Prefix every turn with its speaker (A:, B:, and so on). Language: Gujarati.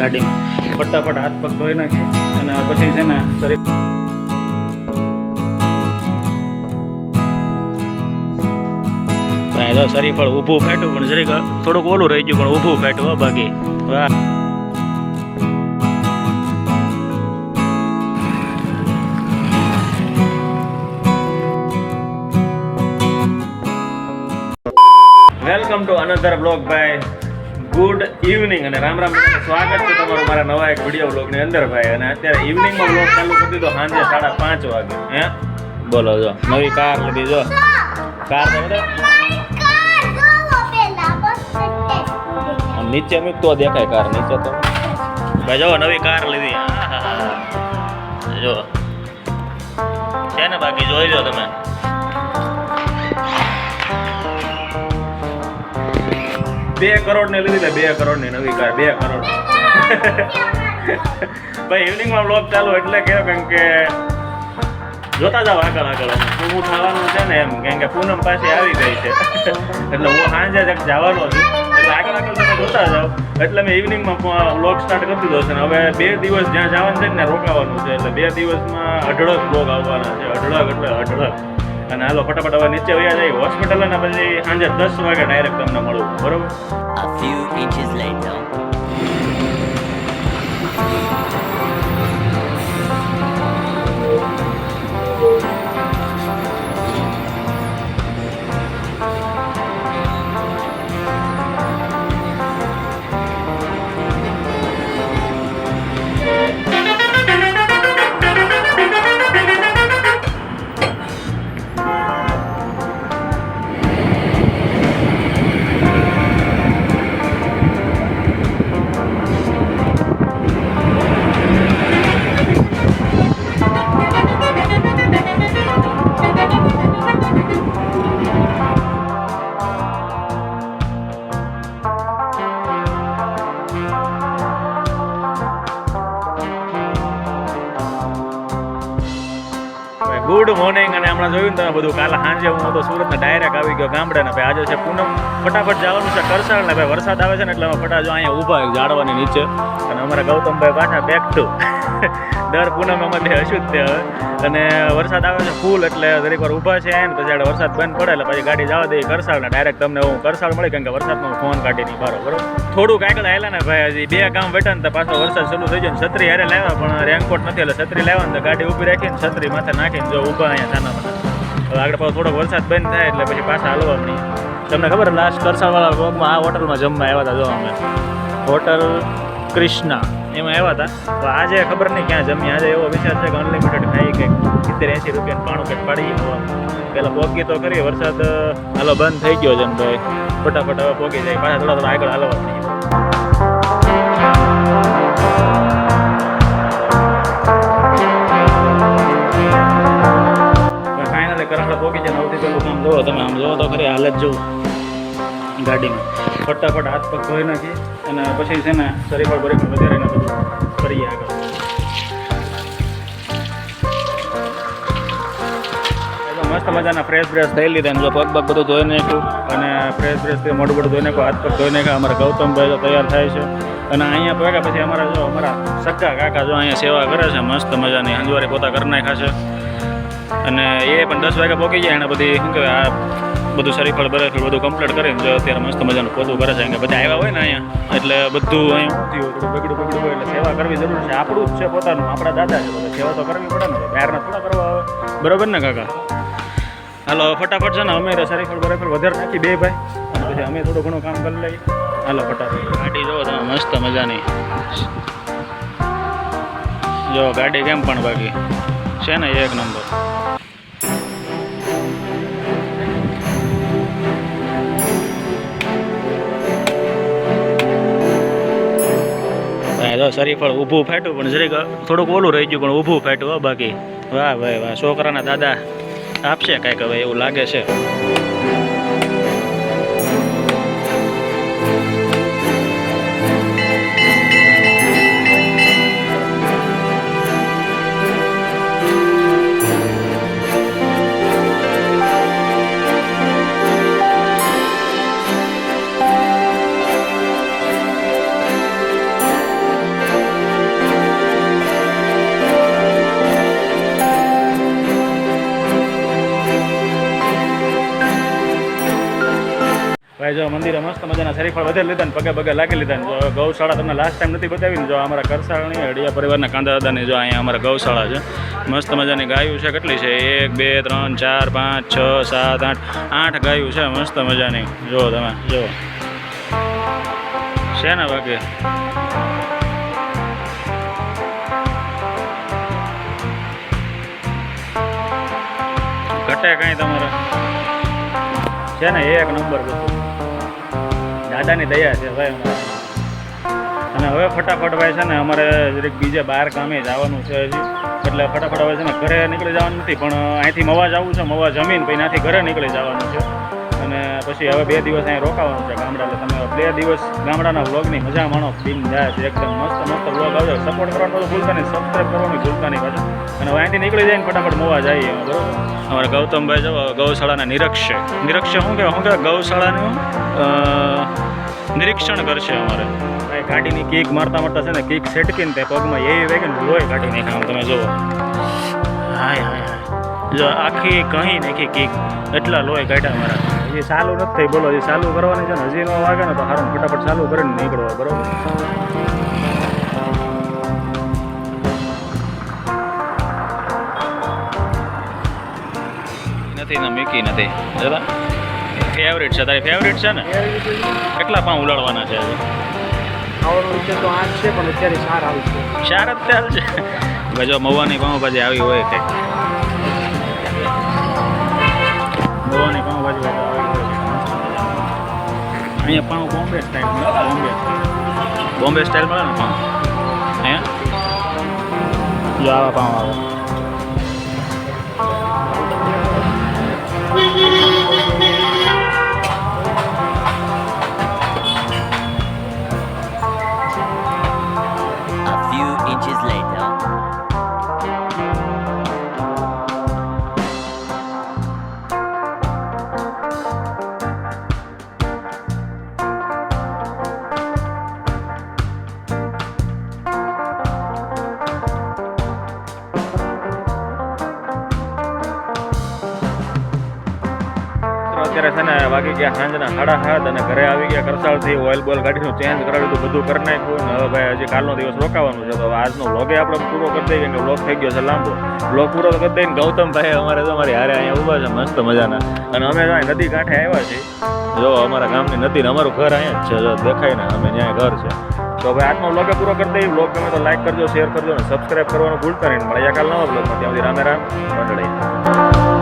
A: ગાડીમાં ફટાફટ હાથ પગ ધોઈ નાખી અને પછી છે ને શરીર શરીફળ ઊભું ફેટું પણ જરીક થોડુંક ઓલું રહી ગયું પણ ઊભું ફેટું બાકી વાહ. વેલકમ ટુ અનધર બ્લોગ ભાઈ. ગુડ ઇવનિંગ અને રામ રામ. સ્વાગત છે તમારું મારા નવા એક વિડીયો બ્લોગની અંદર ભાઈ. અને અત્યારે ઇવનિંગમાં બ્લોગ ચાલુ કરી દીધો સાંજે 5:30 વાગે. હે બોલો જો નવી કાર લીધી જો કાર તો બધા નીચે મૂક તો દેખાય કાર નીચે તો ભાઈ. જો નવી કાર લીધી જો છે ને બાકી જોઈ લો તમે. 2 કરોડ ની લીધી 2 કરોડ ની નવી કાર 2 કરોડ ભાઈ. ઇવનિંગમાં બ્લોગ ચાલુ એટલે કેમ કે જોતા જાવ આગળ આગળ શું થવાનું છે ને એમ કેમ કે પૂનમ પાસે આવી ગઈ છે એટલે હું સાંજે જવાનો છું એટલે આગળ આગળ તમે જોતા જાઓ. એટલે મેં ઇવનિંગમાં બ્લોગ સ્ટાર્ટ કરી દીધો છે ને હવે 2 દિવસ જ્યાં જવાનું છે ને રોકાવાનું છે એટલે 2 દિવસમાં અઢળક બ્લોગ આવવાના છે. અઢળક એટલે અઢળક. અને હાલો ફટાફટ હવે નીચે વયા જાય હોસ્પિટલ અને પછી સાંજે 10 વાગે ડાયરેક્ટ તમને મળવું બરોબર.
B: A few inches later.
A: Good morning. અને હમણાં જોયું ને તમે બધું કાલે સાંજે હું તો સુરતને ડાયરેક્ટ આવી ગયો ગામડે ને ભાઈ. આજે છે પૂનમ, ફટાફટ જવાનું છે કરસાળ ને ભાઈ. વરસાદ આવે છે ને એટલે અમે ફટાફટ અહીંયા ઊભા ઝાડવાની નીચે. અને અમારા ગૌતમભાઈ પાછા બેક ટુ દર પૂનમ અમે હશું જ તે હવે. અને વરસાદ આવે છે ફૂલ એટલે દરેક વાર ઊભા છે ને પછી વરસાદ બંધ પડે એટલે પછી ગાડી જવા દઈએ કરસાળ ને ડાયરેક્ટ તમને હું કરસાળ મળી કારણ કે વરસાદમાં ફોન કાઢી નહીં બરોબર. થોડુંક આગળ આવેલા ને ભાઈ હજી 2 ગામ બેઠા ને તો પાછો વરસાદ શરૂ થઈ જાય ને છત્રી હારે લાવ્યા પણ રેનકોટ નથી એટલે છત્રી લાવ્યા ને ગાડી ઊભી રાખીને છત્રી માથે નાખીને જો ઊભા અહીંયા સાનામાં. હવે આગળ પાછો થોડોક વરસાદ બંધ થાય એટલે પછી પાછા હાલવા મળી. તમને ખબર લાસ્ટ કરસાળવાળા બ્લોગમાં આ હોટલમાં જમવા આવ્યા હતા જો અમે હોટલ કૃષ્ણા એમાં આવ્યા હતા. તો આજે ખબર નહીં ક્યાં જમીએ. આજે એવો વિચાર છે કે અનલિમિટેડ ખાઈ કંઈક 70-80 રૂપિયાનું પાણું કંઈક પાડીએ હવા. પહેલાં પોગી તો કરીએ વરસાદ હાલો બંધ થઈ ગયો છે ને ભાઈ. ફટાફટ હવે પોગી જાય પાછા થોડા આગળ હાલવા મળીએ. ફાઇનલી કરાડા પોગી જાય. સૌથી પહેલું કામ જોવો તમે આમ જોવો તો ખરી હાલત જોવું ગાડીમાં. ફટાફટ હાથ પગ ધોઈ નાખી અને પછી છે ને શરીફળ બરીફળ વધારીને બધું કરીએ આગળ. મસ્ત મજાના ફ્રેશ બ્રેશ થઈ લીધા ને જો પગ પગ બધું ધોઈ નાખ્યું અને ફ્રેશ બ્રેશ થઈ મોઢું બધું ધોઈ નાખ્યું હાથ પગ ધોઈ નાખ્યા. અમારા ગૌતમભાઈ તો તૈયાર થાય છે અને અહીંયા ભેગા પછી અમારા સગા કાકા જો અહીંયા સેવા કરે છે મસ્ત મજાની. હંજવારી પોતા કરી નાખ્યા છે અને એ પણ 10 વાગે પહોંચી જાય એને બધી શું કહેવાય આ બધું શરીફળ બરેફળ બધું કમ્પ્લીટ કરીને જો અત્યારે મસ્ત મજાનું પોતું કરે છે કે બધા આવ્યા હોય ને અહીંયા એટલે બધું અહીંયા થયું થોડું બગડું હોય એટલે સેવા કરવી જરૂર છે. આપણું જ છે પોતાનું, આપણા દાદા છે બધા સેવા તો કરવી પડે ને બહારના થોડા કરવા આવે બરાબર ને કાકા. હાલો ફટાફટ છે ને અમે શરીફળ બરેફળ વધારે નાખી 2 ભાઈ અને પછી અમે થોડું ઘણું કામ કરી લઈએ. હાલો ફટાફટ. ગાડી જોવો તમે મસ્ત મજાની જો ગાડી કેમ પણ બાકી છે ને 1 નંબર. જો શરીફળ ઊભું ફાટ્યું પણ જરીક થોડુંક ઓલું રહી ગયું પણ ઊભું ફાટ્યું બાકી. વાહ ભાઈ વાહ. છોકરાના દાદા આપશે કાંઈક હવે એવું લાગે છે. ભાઈ જો મંદિરે મસ્ત મજાના શરીફળ વધે લીધા ને પગે પગે લાગી લીધા ને જો ગૌશાળા તમને લાસ્ટ ટાઈમ નથી બતાવી ને જો અમારા કરસાળની હડિયા પરિવારના કાંદા દાદાની જો અહીંયા અમારા ગૌશાળા છે મસ્ત મજાની ગાયું છે કેટલી છે 1 2 3 4 5 6 7 8 ગાયું છે મસ્ત મજાની જો તમે જો છે ને બાકી ઘટે કાંઈ તમારે છે ને એક નંબર બધું દાદાની દયા છે ભાઈ અમારે અને હવે ફટાફટ ભાઈ છે ને અમારે જરીક બીજે બહાર કામે જવાનું છે હજી એટલે ફટાફટ હવે છે ને ઘરે નીકળી જવાનું નથી પણ અહીંથી મવા જવું છે મવા જમીન પછી ત્યાંથી ઘરે નીકળી જવાનું છે અને પછી હવે 2 દિવસ અહીં રોકાવાનું છે ગામડા એટલે તમે 2 દિવસ ગામડાના વ્લોગની મજા માણો બિન જાય છે એકદમ મસ્ત મસ્ત વ્લોગ આવશે સપોર્ટ કરવાનું તો ભૂલતા નહીં સબસ્ક્રાઈબ કરવાનું ભૂલતા નહીં પાછું અને હવે અહીંથી નીકળી જાય ને ફટાફટ મવા જઈએ બરોબર અમારા ગૌતમભાઈ જો ગૌશાળાના નિરક્ષ શું કહેવાય ગૌશાળાનું નિરીક્ષણ કરશે અમારે ભાઈ ગાડીની કીક મારતા છે ને કીક સેટકીને તે પગમાં એવી વેગે ને લોહી કાઢી નાખે આમ તમે જુઓ હાય જો આખી કહી નાખી કીક એટલા લોહી કાઢ્યા મારા હજી ચાલુ નથી થઈ બોલો હજી ચાલુ કરવાની છે ને હજી ન વાગે ને તો સારું ફટાફટ ચાલુ કરીને નીકળવા બરોબર નથી ને મીકી નથી જરા ફેવરેટ છે તારી ફેવરેટ છે ને કેટલા પાઉં ઉલાડવાના છે હજી
C: ખાવાનું વિશે તો 8 છે પણ અત્યારે 4 આવી છે
A: 4 જ ચાલ છે ભાઈ જો મવાની પાઉંભાજી આવી હોય કંઈક મવાની પાઉંભાજી આવી હોય અહીંયા પાઉં બોમ્બે સ્ટાઇલ મળે બોમ્બે સ્ટાઇલ મળે ને પાઉં અહીંયા જો આવા પાઉં આવે
B: A few inches later.
A: અત્યારે છે ને વાગી ગયા સાંજના 7:30 અને ઘરે આવી ગયા કરસાળથી ઓઇલ બોઇલ ગાડીનું ચેન્જ કરાવ્યું હતું બધું કરી નાખ્યું ને હવે ભાઈ હજી કાલનો દિવસ રોકાવાનું છે તો હવે આજનો વ્લોગે આપણે પૂરો કરી દઈએ કે વ્લોગ થઈ ગયો છે લાંબો વ્લોગ પૂરો કરી દઈને ગૌતમભાઈ અમારે તો અમારી હારે અહીંયા ઊભા છે મસ્ત મજાના અને અમે જો અહીં નદી કાંઠે આવ્યા છીએ જો અમારા ગામની નદી ને અમારું ઘર અહીંયા જ છે જો દેખાય ને અમે ત્યાં ઘર છે તો ભાઈ આજનો વ્લોગે પૂરો કરી દઈએ વ્લોગ ગમે તો લાઈક કરજો શેર કરજો અને સબસ્ક્રાઈબ કરવાનું ભૂલતા નહીં મળ્યા કાલ નવા વ્લોગમાં ત્યાં સુધી રામે રામ મંડળી